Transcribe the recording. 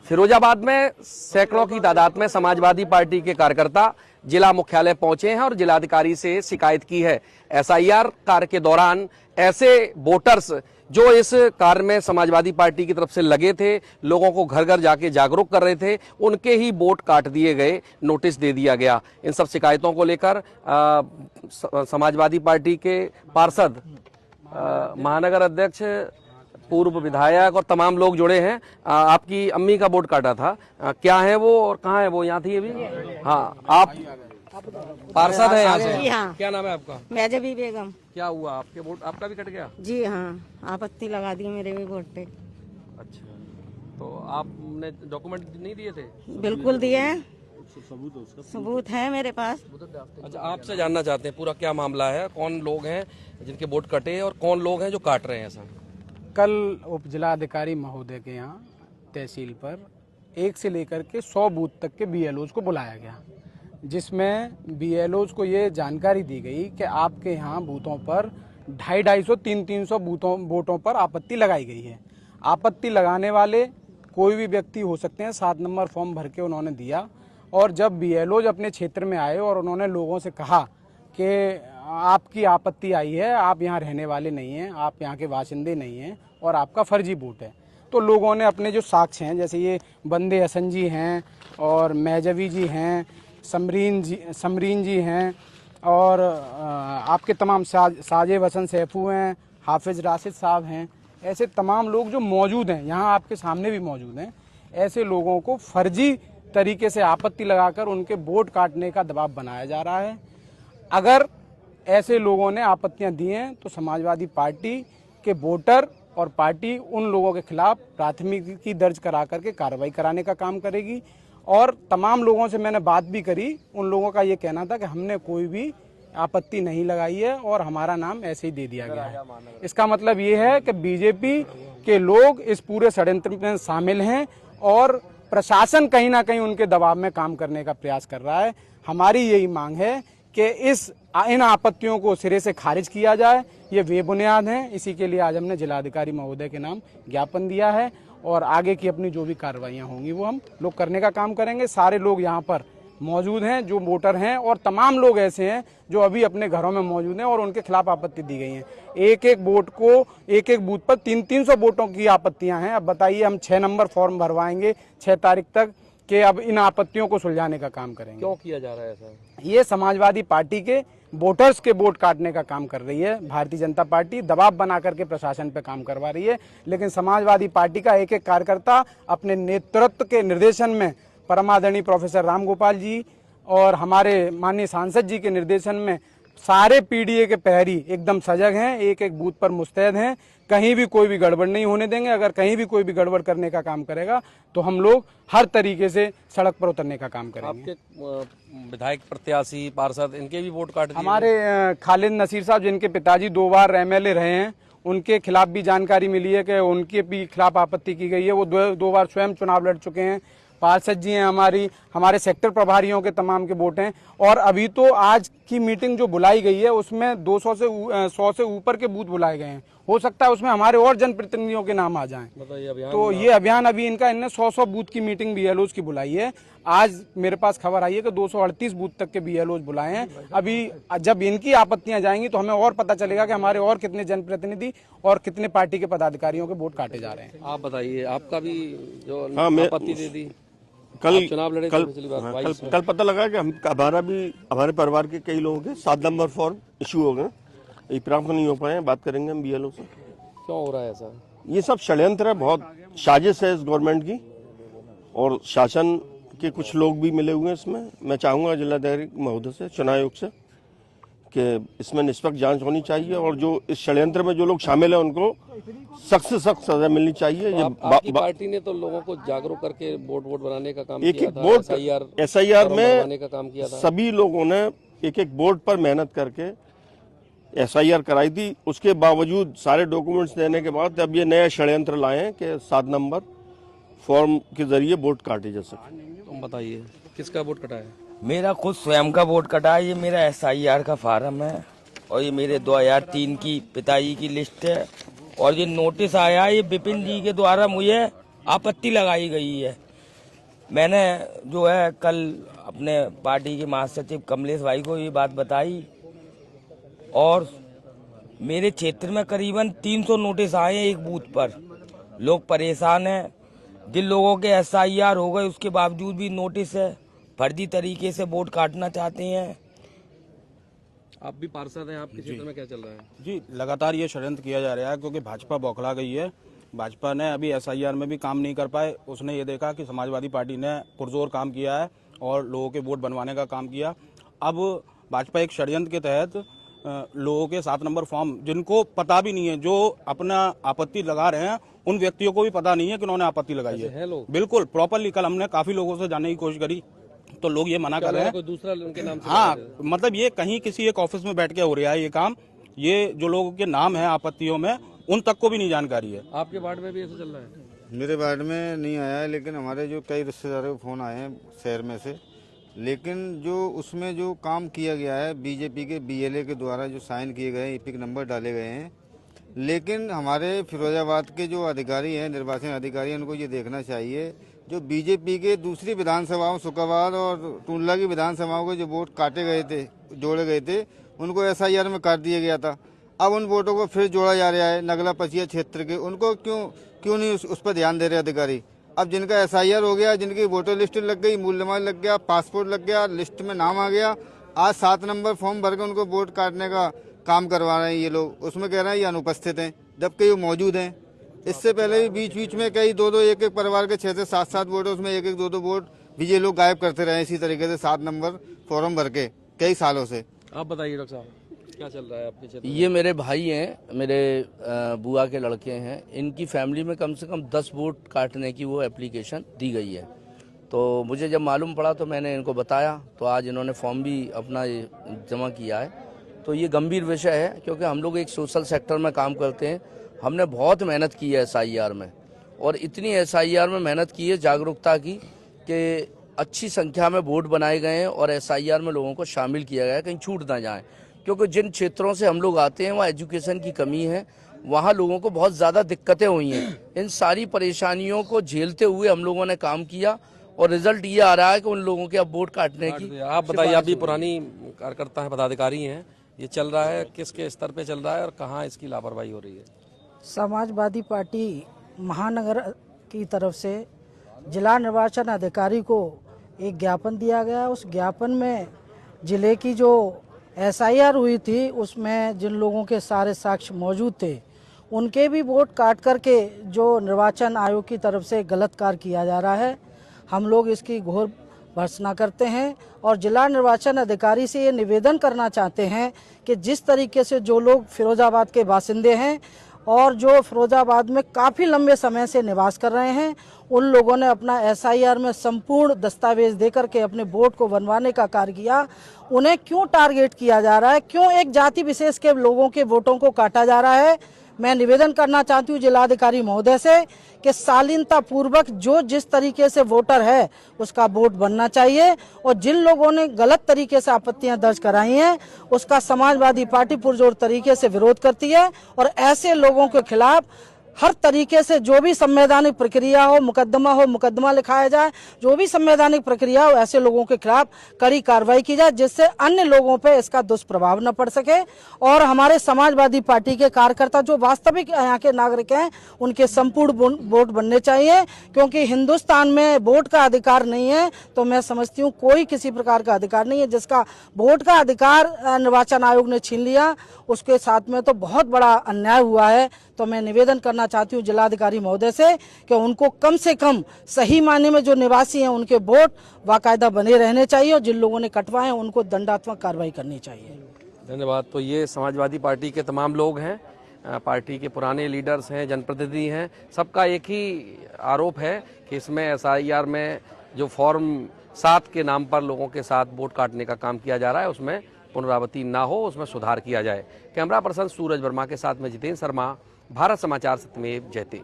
फिरोजाबाद में सैकड़ों की तादाद में समाजवादी पार्टी के कार्यकर्ता जिला मुख्यालय पहुंचे हैं और जिलाधिकारी से शिकायत की है। एसआईआर कार्य के दौरान ऐसे वोटर्स जो इस कार्य में समाजवादी पार्टी की तरफ से लगे थे, लोगों को घर घर जाके जागरूक कर रहे थे, उनके ही वोट काट दिए गए, नोटिस दे दिया गया। इन सब शिकायतों को लेकर समाजवादी पार्टी के पार्षद, महानगर अध्यक्ष, पूर्व विधायक और तमाम लोग जुड़े हैं। आपकी अम्मी का वोट काटा था, क्या है वो और कहाँ है वो? यहाँ थी अभी। हाँ, आप पार्षद है यहाँ से? हाँ। क्या नाम है आपका? मैजबी बेगम। क्या हुआ, आपके वोट, आपका भी कट गया? जी हाँ, आपत्ति लगा दी मेरे भी वोट पे। अच्छा, तो आपने डॉक्यूमेंट नहीं दिए थे? बिल्कुल दिए हैं, सबूत है मेरे पास। अच्छा, आपसे जानना चाहते हैं पूरा क्या मामला है, कौन लोग हैं जिनके वोट कटे और कौन लोग हैं जो काट रहे हैं? ऐसा कल उप जिलाधिकारी महोदय के यहाँ तहसील पर 1 से लेकर के 100 बूथ तक के बीएलओज को बुलाया गया, जिसमें बीएलओज को ये जानकारी दी गई कि आपके यहाँ बूथों पर 250-300 वोटों पर आपत्ति लगाई गई है। आपत्ति लगाने वाले कोई भी व्यक्ति हो सकते हैं। 7 नंबर फॉर्म भर के उन्होंने दिया और जब बीएलओज अपने क्षेत्र में आए और उन्होंने लोगों से कहा कि आपकी आपत्ति आई है, आप यहाँ रहने वाले नहीं हैं, आप यहाँ के बाशिंदे नहीं हैं और आपका फर्जी वोट है, तो लोगों ने अपने जो साक्ष्य हैं, जैसे ये बंदे हसन जी हैं और मैजवी जी हैं, समरीन जी हैं और आपके तमाम साजिब हसन सैफू हैं, हाफिज राशिद साहब हैं, ऐसे तमाम लोग जो मौजूद हैं यहाँ, आपके सामने भी मौजूद हैं। ऐसे लोगों को फर्जी तरीके से आपत्ति लगाकर उनके वोट काटने का दबाव बनाया जा रहा है। अगर ऐसे लोगों ने आपत्तियां दी हैं तो समाजवादी पार्टी के वोटर और पार्टी उन लोगों के खिलाफ प्राथमिकी दर्ज करा करके कार्रवाई कराने का काम करेगी। और तमाम लोगों से मैंने बात भी करी, उन लोगों का ये कहना था कि हमने कोई भी आपत्ति नहीं लगाई है और हमारा नाम ऐसे ही दे दिया गया है। इसका मतलब ये है कि बीजेपी के लोग इस पूरे षड्यंत्र में शामिल हैं और प्रशासन कहीं ना कहीं उनके दबाव में काम करने का प्रयास कर रहा है। हमारी यही मांग है कि इन आपत्तियों को सिरे से खारिज किया जाए, ये बेबुनियाद हैं। इसी के लिए आज हमने जिलाधिकारी महोदय के नाम ज्ञापन दिया है और आगे की अपनी जो भी कार्रवाइयां होंगी वो हम लोग करने का काम करेंगे। सारे लोग यहाँ पर मौजूद हैं जो वोटर हैं और तमाम लोग ऐसे हैं जो अभी अपने घरों में मौजूद हैं और उनके खिलाफ आपत्ति दी गई है। एक बूथ पर 300 वोटों की आपत्तियां हैं। अब बताइए, हम 6 नंबर फॉर्म भरवाएंगे 6 तारीख तक कि अब इन आपत्तियों को सुलझाने का काम करेंगे। क्यों किया जा रहा है ऐसा? ये समाजवादी पार्टी के वोटर्स के वोट काटने का काम कर रही है भारतीय जनता पार्टी, दबाव बना करके प्रशासन पे काम करवा रही है। लेकिन समाजवादी पार्टी का एक कार्यकर्ता अपने नेतृत्व के निर्देशन में, परमादरणीय प्रोफेसर राम गोपाल जी और हमारे माननीय सांसद जी के निर्देशन में, सारे पीडीए के प्रहरी एकदम सजग हैं, एक बूथ पर मुस्तैद हैं। कहीं भी कोई भी गड़बड़ नहीं होने देंगे। अगर कहीं भी कोई भी गड़बड़ करने का काम करेगा तो हम लोग हर तरीके से सड़क पर उतरने का काम करेंगे। आपके विधायक, प्रत्याशी, पार्षद, इनके भी वोट काट दिए? हमारे खालिद नसीर साहब, जिनके पिताजी 2 बार एमएलए रहे हैं, उनके खिलाफ भी जानकारी मिली है कि उनके भी खिलाफ आपत्ति की गई है। वो 2 बार स्वयं चुनाव लड़ चुके हैं। पार्षद जी हैं हमारे सेक्टर प्रभारियों के तमाम के वोट हैं। और अभी तो आज की मीटिंग जो बुलाई गई है उसमें 100 से ऊपर के बूथ बुलाए गए हैं। हो सकता है उसमें हमारे और जनप्रतिनिधियों के नाम आ जाएं। तो ये अभियान अभी इनने 100 बूथ की मीटिंग बीएलओज की बुलाई है। आज मेरे पास खबर आई है कि 238 बूथ तक के बीएलओज बुलाए हैं। अभी जब इनकी आपत्तियां जाएंगी तो हमें और पता चलेगा कि हमारे और कितने जनप्रतिनिधि और कितने पार्टी के पदाधिकारियों के वोट काटे जा रहे हैं। आप बताइए, आपका भी जो आपत्ति दे दी, कल चुनाव लड़े कल पता लगा कि हमारे परिवार के कई लोगों के 7 नंबर फॉर्म इशू हो गए, ये प्राप्त नहीं हो पाए। बात करेंगे हम बीएलओ से। क्यों हो रहा है ऐसा? ये सब षड्यंत्र है, बहुत साजिश है इस गवर्नमेंट की और शासन के कुछ लोग भी मिले हुए हैं इसमें। मैं चाहूंगा जिलाधिकारी महोदय से, चुनाव आयोग से, कि इसमें निष्पक्ष जांच होनी चाहिए और जो इस षड्यंत्र में जो लोग शामिल हैं उनको सख्त से सख्त सजा मिलनी चाहिए। तो आपकी पार्टी ने तो लोगों को जागरूक करके वोट बनाने का काम किया था। वोट एसआईआर में का काम किया था। सभी लोगों ने एक वोट पर मेहनत करके एसआईआर कराई थी। उसके बावजूद सारे डॉक्यूमेंट्स देने के बाद अब ये नया षड्यंत्र लाए हैं कि 7 नंबर फॉर्म के जरिए वोट काटे जा सके। तुम बताइए, किसका वोट कटा है? मेरा खुद स्वयं का वोट कटा है। ये मेरा एसआईआर का फार्म है और ये मेरे 2003 की पिताजी की लिस्ट है और ये नोटिस आया है, ये विपिन जी के द्वारा मुझे आपत्ति लगाई गई है। मैंने जो है कल अपने पार्टी के महासचिव कमलेश भाई को ये बात बताई और मेरे क्षेत्र में करीबन 300 नोटिस आए हैं एक बूथ पर। लोग परेशान हैं। जिन लोगों के SIR हो गए उसके बावजूद भी नोटिस है, फर्जी तरीके से वोट काटना चाहते हैं। आप भी पार्षद हैं, आपके क्षेत्र में क्या चल रहा है? जी, लगातार ये षड्यंत्र किया जा रहा है क्योंकि भाजपा बौखला गई है। भाजपा ने अभी SIR में भी काम नहीं कर पाए। उसने ये देखा कि समाजवादी पार्टी ने पुरजोर काम किया है और लोगों के वोट बनवाने का काम किया। अब भाजपा एक षड्यंत्र के तहत लोगों के 7 नंबर फॉर्म, जिनको पता भी नहीं है, जो अपना आपत्ति लगा रहे हैं उन व्यक्तियों को भी पता नहीं है कि उन्होंने आपत्ति लगाई है। बिल्कुल प्रॉपरली कल हमने काफी लोगों से जानने की कोशिश करी तो लोग ये मना कर रहे हैं। कोई दूसरा उनके नाम से? हाँ, मतलब ये कहीं किसी एक ऑफिस में बैठ के हो रहा है ये काम। ये जो लोगों के नाम है आपत्तियों में उन तक को भी नहीं जानकारी है। आपके वार्ड में भी ऐसा चल रहा है? मेरे वार्ड में नहीं आया है, लेकिन हमारे जो कई रिश्तेदारों को फ़ोन आए हैं शहर में से। लेकिन जो उसमें जो काम किया गया है बीजेपी के BLA के द्वारा जो साइन किए गए हैं, EPIC नंबर डाले गए हैं, लेकिन हमारे फिरोजाबाद के जो अधिकारी हैं, निर्वाचन अधिकारी हैं, उनको ये देखना चाहिए जो बीजेपी के दूसरी विधानसभाओं शुक्रवार और टूंडला की विधानसभाओं के जो वोट काटे गए थे, जोड़े गए थे, उनको SIR में काट दिया गया था। अब उन वोटों को फिर जोड़ा जा रहा है नगला पचिया क्षेत्र के। उनको क्यों नहीं उस पर ध्यान दे रहे अधिकारी? अब जिनका SIR हो गया, जिनकी वोटर लिस्ट लग गई, मूल्यमान लग गया, पासपोर्ट लग गया, लिस्ट में नाम आ गया, आज 7 नंबर फॉर्म भर के उनको वोट काटने का काम करवा रहे हैं ये लोग। उसमें कह रहे हैं ये अनुपस्थित हैं, जबकि ये मौजूद हैं। इससे पहले भी बीच में कई 2-2 एक-एक परिवार के 6 से 7-7 वोट, उसमें 1-1 2-2 वोट भी ये लोग गायब करते रहे इसी तरीके से 7 नंबर फॉर्म भर के कई सालों से। आप बताइए डॉक्टर साहब, क्या चल रहा है आपके क्षेत्र में? ये मेरे भाई हैं, मेरे बुआ के लड़के हैं। इनकी फैमिली में कम से कम 10 वोट काटने की वो एप्लीकेशन दी गई है। तो मुझे जब मालूम पड़ा तो मैंने इनको बताया, तो आज इन्होंने फॉर्म भी अपना जमा किया है। तो ये गंभीर विषय है क्योंकि हम लोग एक सोशल सेक्टर में काम करते हैं। हमने बहुत मेहनत की है SIR में, और इतनी SIR में मेहनत की है जागरूकता की कि अच्छी संख्या में वोट बनाए गए हैं और SIR में लोगों को शामिल किया गया है, कहीं छूट ना जाए। क्योंकि जिन क्षेत्रों से हम लोग आते हैं वहाँ एजुकेशन की कमी है, वहाँ लोगों को बहुत ज़्यादा दिक्कतें हुई हैं। इन सारी परेशानियों को झेलते हुए हम लोगों ने काम किया और रिजल्ट ये आ रहा है कि उन लोगों के अब वोट काटने की। आप बताइए, आप भी पुरानी कार्यकर्ता हैं, पदाधिकारी हैं, ये चल रहा है किसके स्तर पे चल रहा है और कहाँ इसकी लापरवाही हो रही है? समाजवादी पार्टी महानगर की तरफ से जिला निर्वाचन अधिकारी को एक ज्ञापन दिया गया। उस ज्ञापन में जिले की जो SIR हुई थी उसमें जिन लोगों के सारे साक्ष्य मौजूद थे उनके भी वोट काट करके जो निर्वाचन आयोग की तरफ से गलत कार्य किया जा रहा है। हम लोग इसकी घोर भर्त्सना करते हैं और जिला निर्वाचन अधिकारी से ये निवेदन करना चाहते हैं कि जिस तरीके से जो लोग फिरोजाबाद के बासिंदे हैं और जो फिरोजाबाद में काफ़ी लंबे समय से निवास कर रहे हैं, उन लोगों ने अपना SIR में संपूर्ण दस्तावेज देकर के अपने वोट को बनवाने का कार्य किया। उन्हें क्यों टारगेट किया जा रहा है? क्यों एक जाति विशेष के लोगों के वोटों को काटा जा रहा है? मैं निवेदन करना चाहती हूँ जिलाधिकारी महोदय से कि शालीनता पूर्वक जो जिस तरीके से वोटर है उसका वोट बनना चाहिए, और जिन लोगों ने गलत तरीके से आपत्तियां दर्ज कराई हैं उसका समाजवादी पार्टी पुरजोर तरीके से विरोध करती है और ऐसे लोगों के खिलाफ हर तरीके से जो भी संवैधानिक प्रक्रिया हो, मुकदमा लिखाया जाए, जो भी संवैधानिक प्रक्रिया हो, ऐसे लोगों के खिलाफ कड़ी कार्रवाई की जाए जिससे अन्य लोगों पे इसका दुष्प्रभाव न पड़ सके। और हमारे समाजवादी पार्टी के कार्यकर्ता जो वास्तविक यहाँ के नागरिक हैं उनके संपूर्ण वोट बनने चाहिए, क्योंकि हिंदुस्तान में वोट का अधिकार नहीं है तो मैं समझती हूँ कोई किसी प्रकार का अधिकार नहीं है। जिसका वोट का अधिकार निर्वाचन आयोग ने छीन लिया उसके साथ में तो बहुत बड़ा अन्याय हुआ है। तो मैं निवेदन करना चाहती हूँ जिलाधिकारी महोदय से कि उनको कम से कम सही मायने में जो निवासी हैं उनके वोट बाकायदा बने रहने चाहिए और जिन लोगों ने कटवाए उनको दंडात्मक कार्रवाई करनी चाहिए। धन्यवाद। तो ये समाजवादी पार्टी के तमाम लोग हैं, पार्टी के पुराने लीडर्स हैं, जनप्रतिनिधि हैं। सबका एक ही आरोप है कि इसमें SIR में जो फॉर्म 7 के नाम पर लोगों के साथ वोट काटने का काम किया जा रहा है उसमें पुनरावृत्ति ना हो, उसमें सुधार किया जाए। कैमरा पर्सन सूरज वर्मा के साथ में जितेंद्र शर्मा, भारत समाचार सत्यमेव जयते।